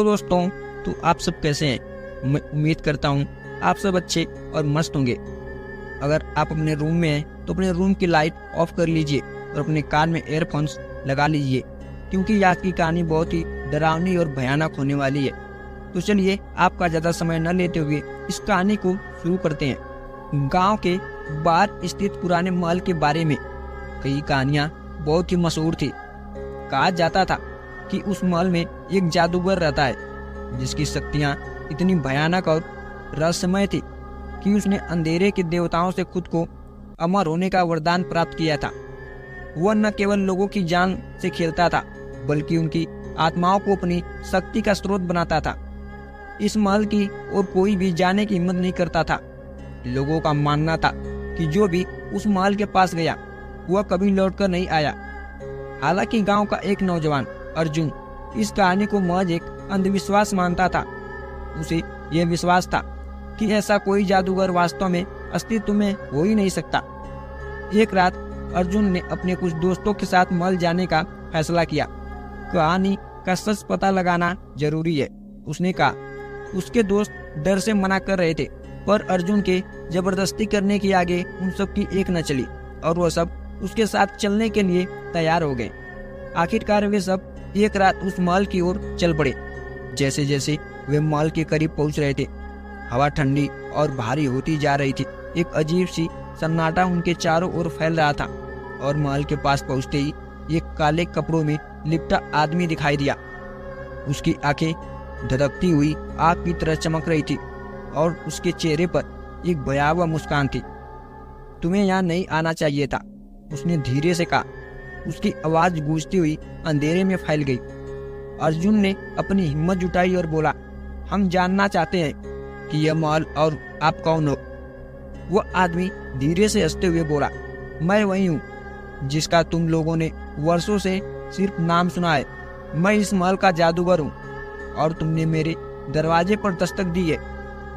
Hello दोस्तों, तो आप सब कैसे हैं। मैं उम्मीद करता हूँ आप सब अच्छे और मस्त होंगे। अगर आप अपने रूम में हैं तो अपने रूम की लाइट ऑफ कर लीजिए और अपने कान में एयरफोन्स लगा लीजिए, क्योंकि आज की कहानी बहुत ही डरावनी और भयानक होने वाली है। तो चलिए आपका ज़्यादा समय न लेते हुए इस कहानी को शुरू करते हैं। गांव के बाहर स्थित पुराने महल के बारे में कई कहानियाँ बहुत ही मशहूर थी। कहा जाता था कि उस महल में एक जादूगर रहता है जिसकी शक्तियाँ इतनी भयानक और रहस्यमय थी कि उसने अंधेरे के देवताओं से खुद को अमर होने का वरदान प्राप्त किया था। वह न केवल लोगों की जान से खेलता था, बल्कि उनकी आत्माओं को अपनी शक्ति का स्रोत बनाता था। इस महल की और कोई भी जाने की हिम्मत नहीं करता था। लोगों का मानना था कि जो भी उस महल के पास गया वह कभी लौटकर नहीं आया। हालांकि गांव का एक नौजवान अर्जुन इस कहानी को महज एक अंधविश्वास मानता था। उसे यह विश्वास था कि ऐसा कोई जादूगर वास्तव में अस्तित्व में हो ही नहीं सकता। एक रात अर्जुन ने अपने कुछ दोस्तों के साथ महल जाने का फैसला किया। कहानी का सच पता लगाना जरूरी है, उसने कहा। उसके दोस्त डर से मना कर रहे थे, पर अर्जुन के जबरदस्ती करने के आगे उन सब की एक न चली और वह सब उसके साथ चलने के लिए तैयार हो गए। आखिरकार वे सब एक रात उस महल की ओर चल पड़े। जैसे जैसे वे महल के करीब पहुंच रहे थे, हवा ठंडी और भारी होती जा रही थी। एक अजीब सी सन्नाटा उनके चारों ओर फैल रहा था और महल के पास पहुंचते ही एक काले कपड़ों में लिपटा आदमी दिखाई दिया। उसकी आंखें धधकती हुई आग की तरह चमक रही थी और उसके चेहरे पर एक भयावह मुस्कान थी। तुम्हें यहाँ नहीं आना चाहिए था, उसने धीरे से कहा। उसकी आवाज गूंजती हुई अंधेरे में फैल गई। अर्जुन ने अपनी हिम्मत जुटाई और बोला, हम जानना चाहते हैं कि यह महल और आप कौन हो। वह आदमी धीरे से हंसते हुए बोला, मैं वही हूँ जिसका तुम लोगों ने वर्षों से सिर्फ नाम सुना है। मैं इस महल का जादूगर हूँ और तुमने मेरे दरवाजे पर दस्तक दी है।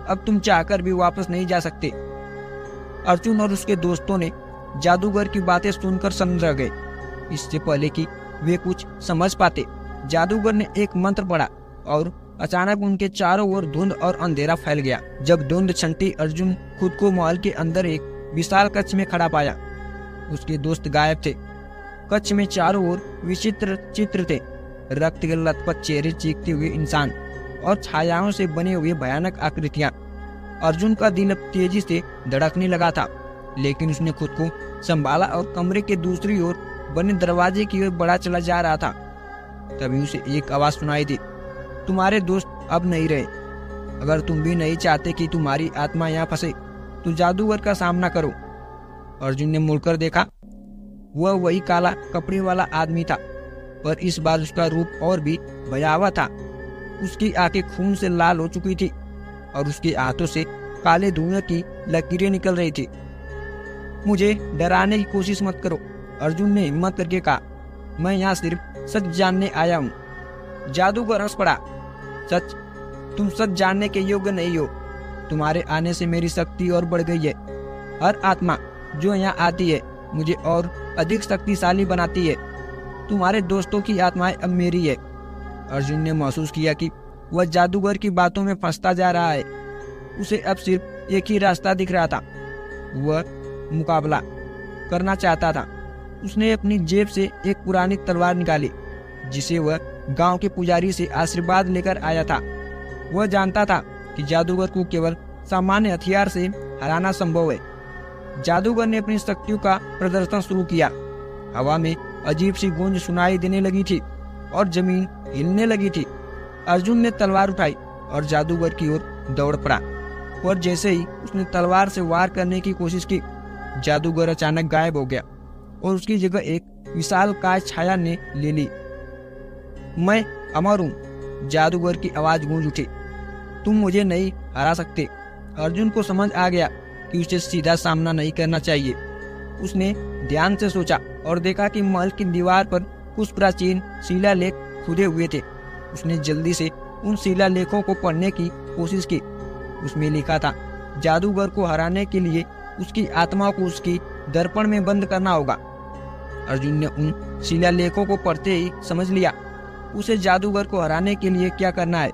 अब तुम चाहकर भी वापस नहीं जा सकते। अर्जुन और उसके दोस्तों ने जादूगर की बातें सुनकर सन्न रह गए। इससे पहले कि वे कुछ समझ पाते, जादूगर ने एक मंत्र पढ़ा और अचानक उनके चारों ओर धुंध और अंधेरा फैल गया। जब धुंध छंटी, अर्जुन खुद को महल के अंदर एक विशाल कक्ष में खड़ा पाया। उसके दोस्त गायब थे। कक्ष में चारों ओर विचित्र चित्र थे, रक्त के लथपथ चेहरे, चीखते हुए इंसान और छायाओं से बने हुए भयानक आकृतियां। अर्जुन का दिल अब तेजी से धड़कने लगा था, लेकिन उसने खुद को संभाला और कमरे के दूसरी ओर बने दरवाजे की ओर बढ़ा चला जा रहा था। तभी उसे एक आवाज सुनाई दी, तुम्हारे दोस्त अब नहीं रहे। अगर तुम भी नहीं चाहते कि तुम्हारी आत्मा यहाँ फंसे तो जादूगर का सामना करो। अर्जुन ने मुड़कर देखा। वह वही काला कपड़े वाला आदमी था, पर इस बार उसका रूप और भी भयावह था। उसकी आंखें खून से लाल हो चुकी थी और उसके हाथों से काले धुएं की लकीरें निकल रही थी। मुझे डराने की कोशिश मत करो, अर्जुन ने हिम्मत करके कहा। मैं यहाँ सिर्फ सच जानने आया हूँ। जादूगर हंस पड़ा। सच? तुम सच जानने के योग्य नहीं हो। तुम्हारे आने से मेरी शक्ति और बढ़ गई है। हर आत्मा जो यहाँ आती है मुझे और अधिक शक्तिशाली बनाती है। तुम्हारे दोस्तों की आत्माएं अब मेरी है। अर्जुन ने महसूस किया कि वह जादूगर की बातों में फंसता जा रहा है। उसे अब सिर्फ एक ही रास्ता दिख रहा था। वह मुकाबला करना चाहता था। उसने अपनी जेब से एक पुरानी तलवार निकाली, जिसे वह गांव के पुजारी से आशीर्वाद लेकर आया था। वह जानता था कि जादूगर को केवल सामान्य हथियार से हराना संभव है। जादूगर ने अपनी शक्तियों का प्रदर्शन शुरू किया। हवा में अजीब सी गूंज सुनाई देने लगी थी और जमीन हिलने लगी थी। अर्जुन ने तलवार उठाई और जादूगर की ओर दौड़ पड़ा, और जैसे ही उसने तलवार से वार करने की कोशिश की, जादूगर अचानक गायब हो गया और उसकी जगह एक विशाल काय छाया ने ले ली। मैं अमर हूँ, जादूगर की आवाज गूंज उठी। तुम मुझे नहीं हरा सकते। अर्जुन को समझ आ गया कि उसे सीधा सामना नहीं करना चाहिए। उसने ध्यान से सोचा और देखा कि महल की दीवार पर कुछ प्राचीन शिलालेख खुदे हुए थे। उसने जल्दी से उन शिलालेखों को पढ़ने की कोशिश की। उसमें लिखा था, जादूगर को हराने के लिए उसकी आत्मा को उसकी दर्पण में बंद करना होगा। अर्जुन ने उन शिलालेखों को पढ़ते ही समझ लिया, उसे जादूगर को हराने के लिए क्या करना है।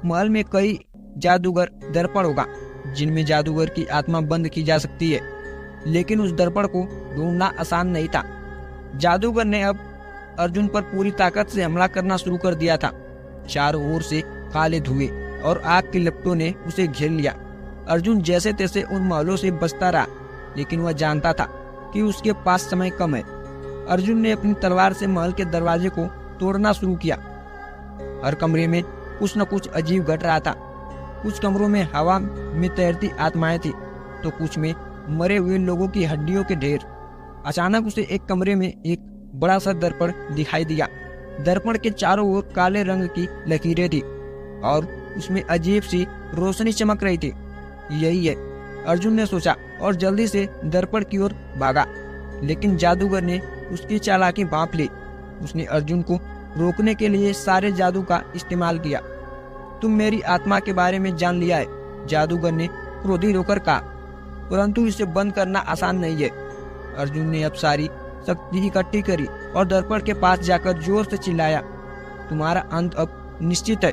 महल में कई जादूगर दर्पण होगा जिनमें जादूगर की आत्मा बंद की जा सकती है, लेकिन उस दर्पण को ढूंढना आसान नहीं था। जादूगर ने अब अर्जुन पर पूरी ताकत से हमला करना शुरू कर दिया था। चारों ओर से काले धुएं और आग की लपटों ने उसे घेर लिया। अर्जुन जैसे तैसे उन महलों से बचता रहा, लेकिन वह जानता था कि उसके पास समय कम है। अर्जुन ने अपनी तलवार से महल के दरवाजे को तोड़ना शुरू किया। हर कमरे में कुछ न कुछ अजीब घट रहा था। कुछ कमरों में हवा में तैरती आत्माएं थी, तो कुछ में मरे हुए लोगों की हड्डियों के ढेर। अचानक उसे एक कमरे में एक बड़ा सा दर्पण दिखाई दिया। दर्पण के चारों ओर काले रंग की लकीरें थी और उसमें अजीब सी रोशनी चमक रही थी। यही है, अर्जुन ने सोचा और जल्दी से दर्पण की ओर भागा, लेकिन जादूगर ने उसकी चालाकी भांप ली। उसने अर्जुन को रोकने के लिए सारे जादू का इस्तेमाल किया। तुम मेरी आत्मा के बारे में जान लिया है, जादूगर ने क्रोधित होकर कहा, परंतु इसे बंद करना आसान नहीं है। अर्जुन ने अब सारी शक्ति इकट्ठी करी और दर्पण के पास जाकर जोर से चिल्लाया, तुम्हारा अंत अब निश्चित है।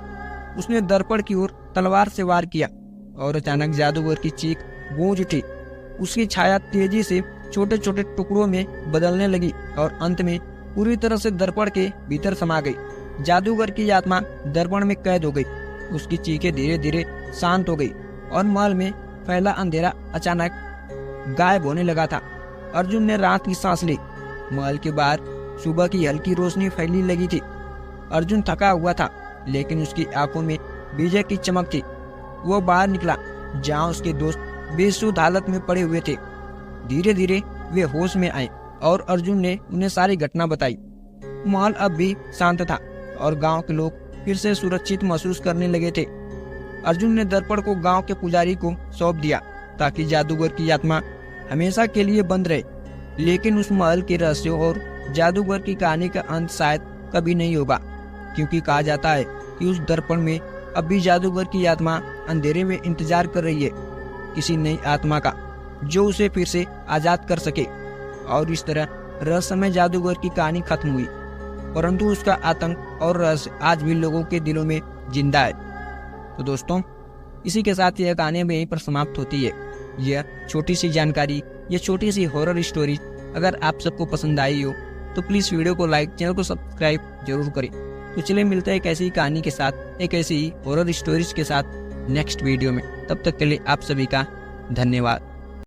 उसने दर्पण की ओर तलवार से वार किया और अचानक जादूगर की चीख गूंज उठी। उसकी छाया तेजी से छोटे छोटे टुकड़ों में बदलने लगी और अंत में पूरी तरह से दर्पण के भीतर समा गई। जादूगर की आत्मा दर्पण में कैद हो गई। उसकी चीखें धीरे धीरे शांत हो गई और महल में फैला अंधेरा अचानक गायब होने लगा था। अर्जुन ने राहत की सांस ली। महल के बाहर सुबह की हल्की रोशनी फैलने लगी थी। अर्जुन थका हुआ था, लेकिन उसकी आंखों में विजय की चमक थी। वो बाहर निकला जहां उसके दोस्त बेसुध हालत में पड़े हुए थे। धीरे धीरे वे होश में आए और अर्जुन ने उन्हें सारी घटना बताई। महल अब भी शांत था और गांव के लोग फिर से सुरक्षित महसूस करने लगे थे। अर्जुन ने दर्पण को गांव के पुजारी को सौंप दिया ताकि जादूगर की आत्मा हमेशा के लिए बंद रहे। लेकिन उस महल के रहस्यों और जादूगर की कहानी का अंत शायद कभी नहीं होगा, क्योंकि कहा जाता है कि उस दर्पण में अब भी जादूगर की आत्मा अंधेरे में इंतजार कर रही है किसी नई आत्मा का, जो उसे फिर से आजाद कर सके। और इस तरह रहस्यमय जादूगर की कहानी खत्म हुई, परंतु उसका आतंक और रहस्य आज भी लोगों के दिलों में जिंदा है। तो दोस्तों, इसी के साथ यह कहानी में यहीं पर समाप्त होती है। यह छोटी सी जानकारी, यह छोटी सी हॉरर स्टोरी अगर आप सबको पसंद आई हो तो प्लीज़ वीडियो को लाइक, चैनल को सब्सक्राइब जरूर करें। तो चलिए मिलते हैं एक ऐसी कहानी के साथ, एक ऐसी ही हॉरर स्टोरीज के साथ नेक्स्ट वीडियो में। तब तक के लिए आप सभी का धन्यवाद।